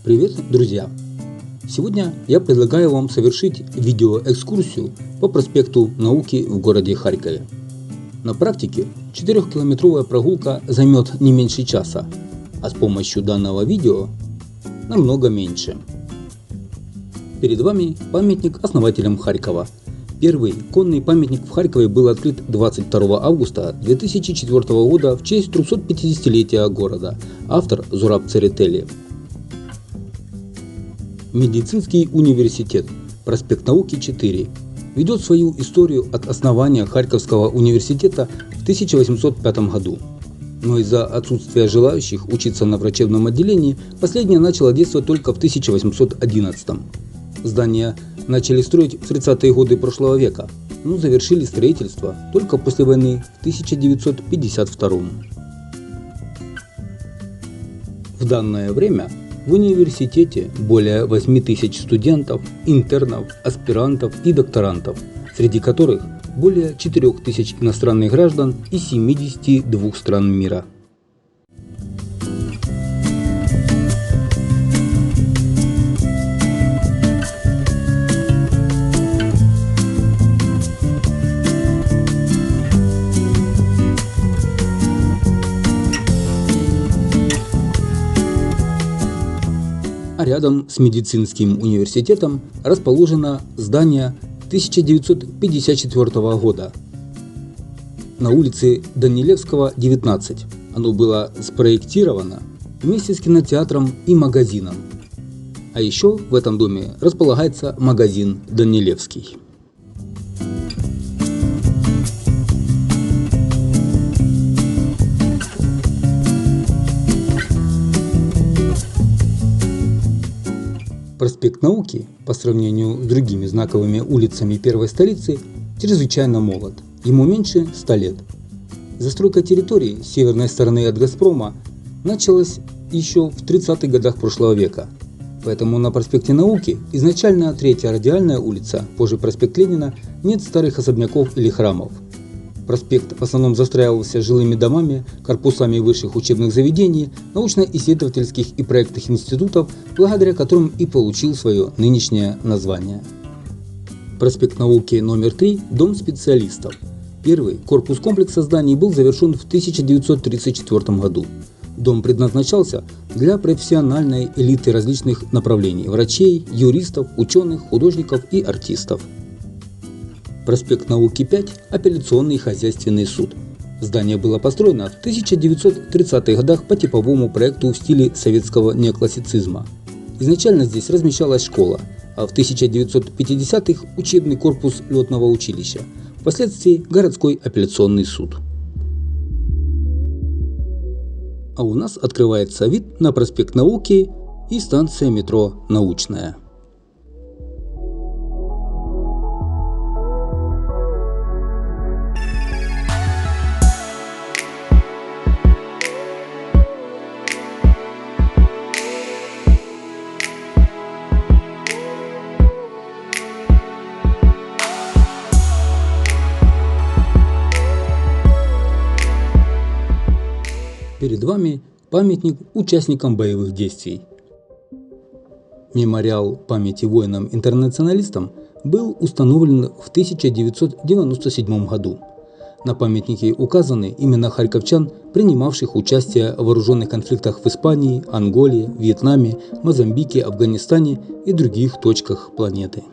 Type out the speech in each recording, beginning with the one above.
Привет, друзья! Сегодня я предлагаю вам совершить видеоэкскурсию по проспекту Науки в городе Харькове. На практике 4-километровая прогулка займет не меньше часа, а с помощью данного видео намного меньше. Перед вами памятник основателям Харькова. Первый конный памятник в Харькове был открыт 22 августа 2004 года в честь 350-летия города. Автор Зураб Церетели. Медицинский университет, проспект Науки 4, ведет свою историю от основания Харьковского университета в 1805 году. Но из-за отсутствия желающих учиться на врачебном отделении последнее начало действовать только в 1811. Здание начали строить в 30-е годы прошлого века, но завершили строительство только после войны в 1952. В данное время в университете более 8000 студентов, интернов, аспирантов и докторантов, среди которых более 4000 иностранных граждан из 72 стран мира. А рядом с медицинским университетом расположено здание 1954 года на улице Данилевского, 19. Оно было спроектировано вместе с кинотеатром и магазином. А еще в этом доме располагается магазин Данилевский. Проспект Науки, по сравнению с другими знаковыми улицами первой столицы, чрезвычайно молод. Ему меньше 100 лет. Застройка территории с северной стороны от Газпрома началась еще в 30-х годах прошлого века. Поэтому на проспекте Науки, изначально третья радиальная улица, позже проспект Ленина, нет старых особняков или храмов. Проспект в основном застраивался жилыми домами, корпусами высших учебных заведений, научно-исследовательских и проектных институтов, благодаря которым и получил свое нынешнее название. Проспект Науки номер 3 – Дом специалистов. Первый корпус комплекса зданий был завершен в 1934 году. Дом предназначался для профессиональной элиты различных направлений – врачей, юристов, ученых, художников и артистов. Проспект Науки 5 – апелляционный хозяйственный суд. Здание было построено в 1930-х годах по типовому проекту в стиле советского неоклассицизма. Изначально здесь размещалась школа, а в 1950-х – учебный корпус летного училища, впоследствии городской апелляционный суд. А у нас открывается вид на проспект Науки и станция метро Научная. Перед вами памятник участникам боевых действий. Мемориал памяти воинам-интернационалистам был установлен в 1997 году. На памятнике указаны имена харьковчан, принимавших участие в вооруженных конфликтах в Испании, Анголе, Вьетнаме, Мозамбике, Афганистане и других точках планеты.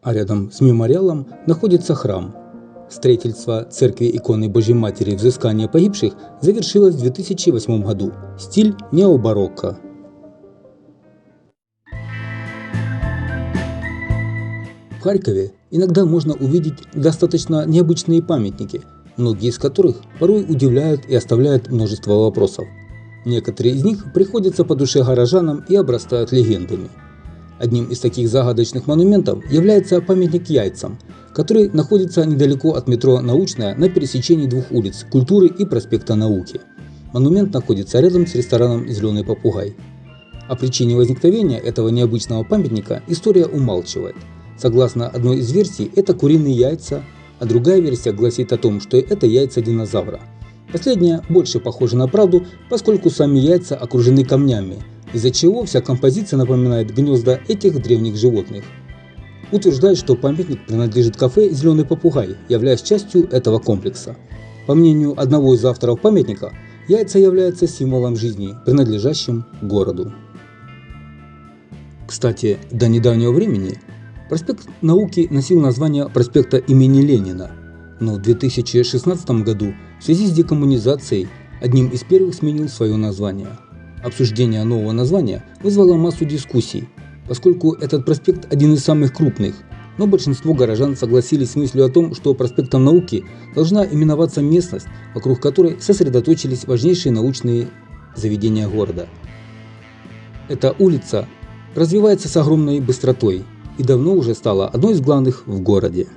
а рядом с мемориалом находится храм. Строительство церкви иконы Божьей Матери Взыскания погибших завершилось в 2008 году. Стиль необарокко. В Харькове иногда можно увидеть достаточно необычные памятники, многие из которых порой удивляют и оставляют множество вопросов. Некоторые из них приходятся по душе горожанам и обрастают легендами. Одним из таких загадочных монументов является памятник яйцам, который находится недалеко от метро «Научная» на пересечении двух улиц Культуры и проспекта Науки. Монумент находится рядом с рестораном «Зеленый попугай». О причине возникновения этого необычного памятника история умалчивает. Согласно одной из версий, это куриные яйца, а другая версия гласит о том, что это яйца динозавра. Последняя больше похожа на правду, поскольку сами яйца окружены камнями, из-за чего вся композиция напоминает гнезда этих древних животных. Утверждают, что памятник принадлежит кафе «Зеленый попугай», являясь частью этого комплекса. По мнению одного из авторов памятника, яйца являются символом жизни, принадлежащим городу. Кстати, до недавнего времени проспект Науки носил название проспекта имени Ленина, но в 2016 году в связи с декоммунизацией одним из первых сменил свое название. Обсуждение нового названия вызвало массу дискуссий, поскольку этот проспект один из самых крупных, но большинство горожан согласились с мыслью о том, что проспектом Науки должна именоваться местность, вокруг которой сосредоточились важнейшие научные заведения города. Эта улица развивается с огромной быстротой и давно уже стала одной из главных в городе.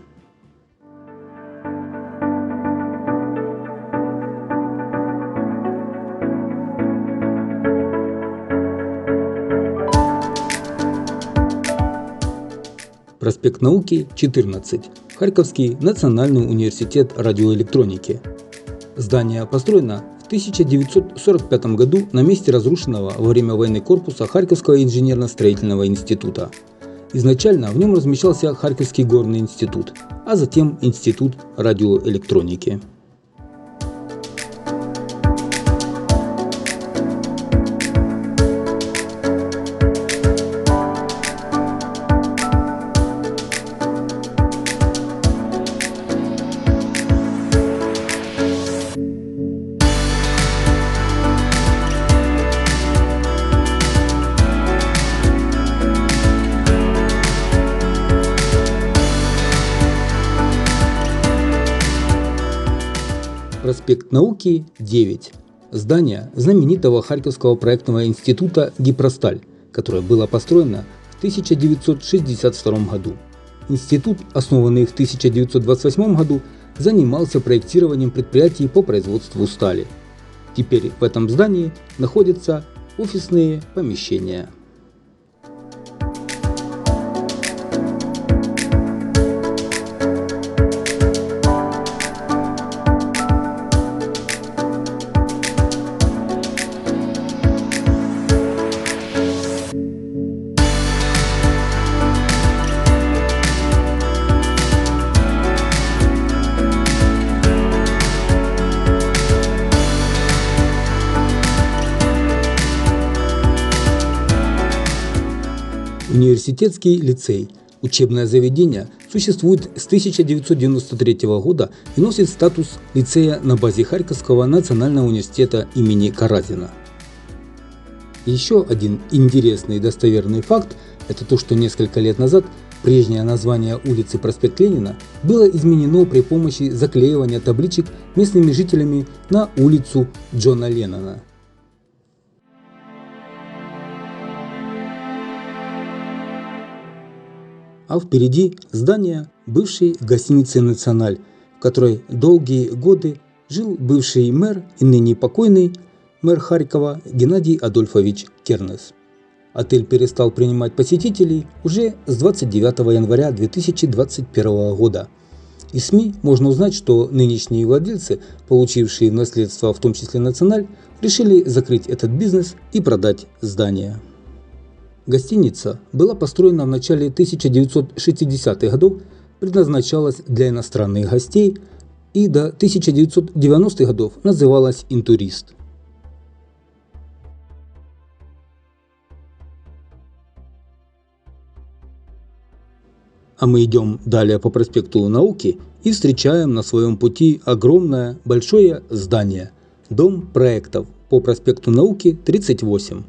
Проспект Науки, 14. Харьковский национальный университет радиоэлектроники. Здание построено в 1945 году на месте разрушенного во время войны корпуса Харьковского инженерно-строительного института. Изначально в нем размещался Харьковский горный институт, а затем Институт радиоэлектроники. Проспект Науки, 9. Здание знаменитого Харьковского проектного института «Гипросталь», которое было построено в 1962 году. Институт, основанный в 1928 году, занимался проектированием предприятий по производству стали. Теперь в этом здании находятся офисные помещения. Университетский лицей. Учебное заведение существует с 1993 года и носит статус лицея на базе Харьковского национального университета имени Каразина. Еще один интересный и достоверный факт – это то, что несколько лет назад прежнее название улицы проспект Ленина было изменено при помощи заклеивания табличек местными жителями на улицу Джона Леннона. А впереди здание бывшей гостиницы «Националь», в которой долгие годы жил бывший мэр и ныне покойный мэр Харькова Геннадий Адольфович Кернес. Отель перестал принимать посетителей уже с 29 января 2021 года. Из СМИ можно узнать, что нынешние владельцы, получившие в наследство в том числе «Националь», решили закрыть этот бизнес и продать здание. Гостиница была построена в начале 1960-х годов, предназначалась для иностранных гостей и до 1990-х годов называлась «Интурист». А мы идем далее по проспекту Науки и встречаем на своем пути огромное большое здание – Дом проектов по проспекту Науки 38.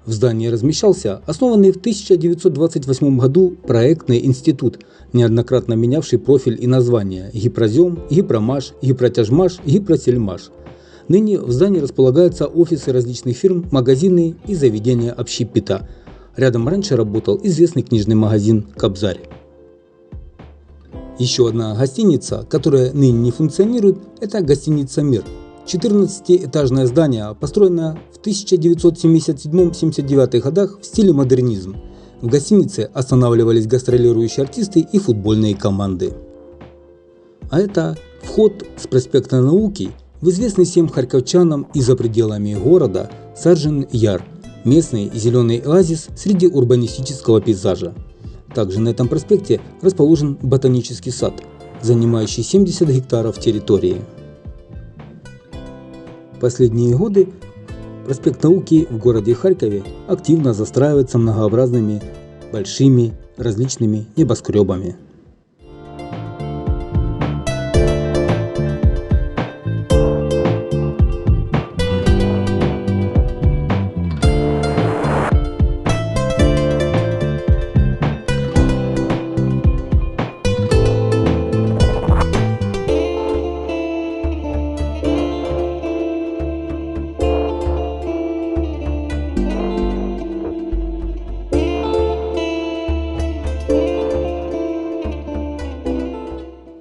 В здании размещался основанный в 1928 году проектный институт, неоднократно менявший профиль и название – Гипрозем, Гипромаш, Гипротяжмаш, Гипросельмаш. Ныне в здании располагаются офисы различных фирм, магазины и заведения общепита. Рядом раньше работал известный книжный магазин «Кобзарь». Еще одна гостиница, которая ныне не функционирует, это гостиница «Мир». 14-этажное здание, построенное в 1977-79 годах в стиле модернизм. В гостинице останавливались гастролирующие артисты и футбольные команды. А это вход с проспекта Науки в известный всем харьковчанам и за пределами города Саржен-Яр, местный зеленый оазис среди урбанистического пейзажа. Также на этом проспекте расположен ботанический сад, занимающий 70 гектаров территории. В последние годы проспект Науки в городе Харькове активно застраивается многообразными большими различными небоскребами.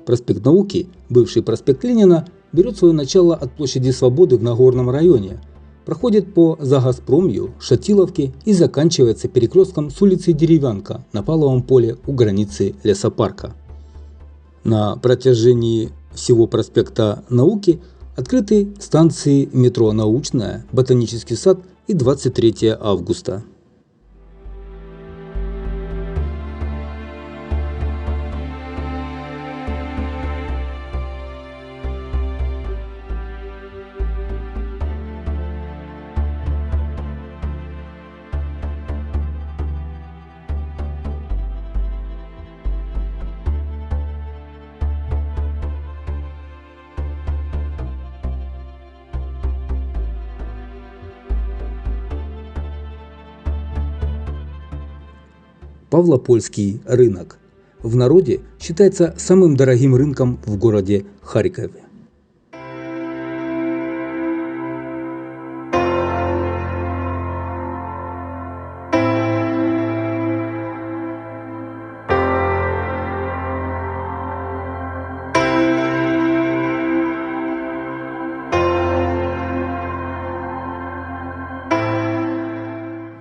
Проспект Науки, бывший проспект Ленина, берет свое начало от площади Свободы в Нагорном районе, проходит по Загазпромью, Шатиловке и заканчивается перекрестком с улицей Деревянка на Паловом поле у границы лесопарка. На протяжении всего проспекта Науки открыты станции метро Научная, Ботанический сад и 23 августа. Павлопольский рынок в народе считается самым дорогим рынком в городе Харькове.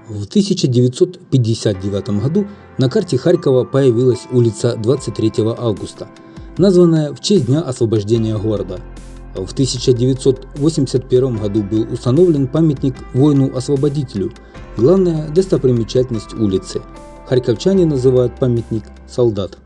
В 1959 году на карте Харькова появилась улица 23 августа, названная в честь Дня освобождения города. В 1981 году был установлен памятник воину-освободителю, главная достопримечательность улицы. Харьковчане называют памятник «Солдат».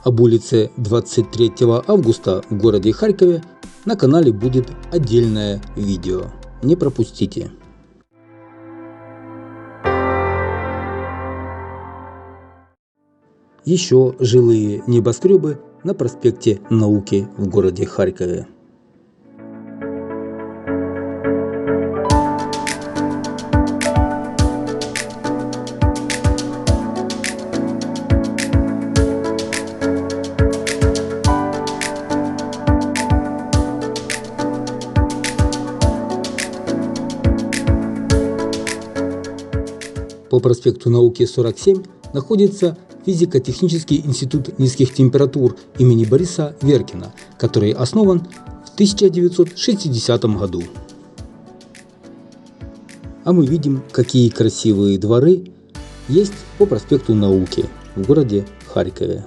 Об улице 23 августа в городе Харькове на канале будет отдельное видео. Не пропустите. Еще жилые небоскребы на проспекте Науки в городе Харькове. По проспекту Науки 47 находится физико-технический институт низких температур имени Бориса Веркина, который основан в 1960 году. А мы видим, какие красивые дворы есть по проспекту Науки в городе Харькове.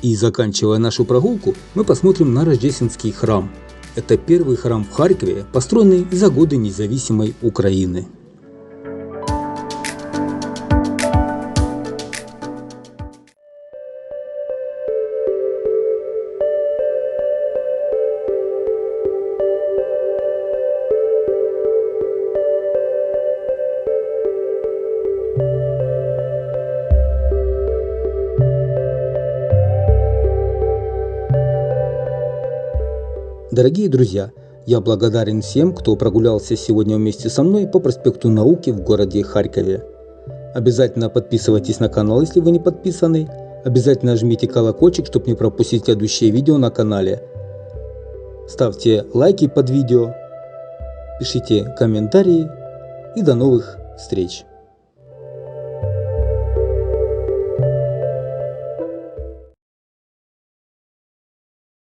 И заканчивая нашу прогулку, мы посмотрим на Рождественский храм. Это первый храм в Харькове, построенный за годы независимой Украины. Дорогие друзья, я благодарен всем, кто прогулялся сегодня вместе со мной по проспекту Науки в городе Харькове. Обязательно подписывайтесь на канал, если вы не подписаны. Обязательно жмите колокольчик, чтобы не пропустить следующие видео на канале. Ставьте лайки под видео, пишите комментарии и до новых встреч!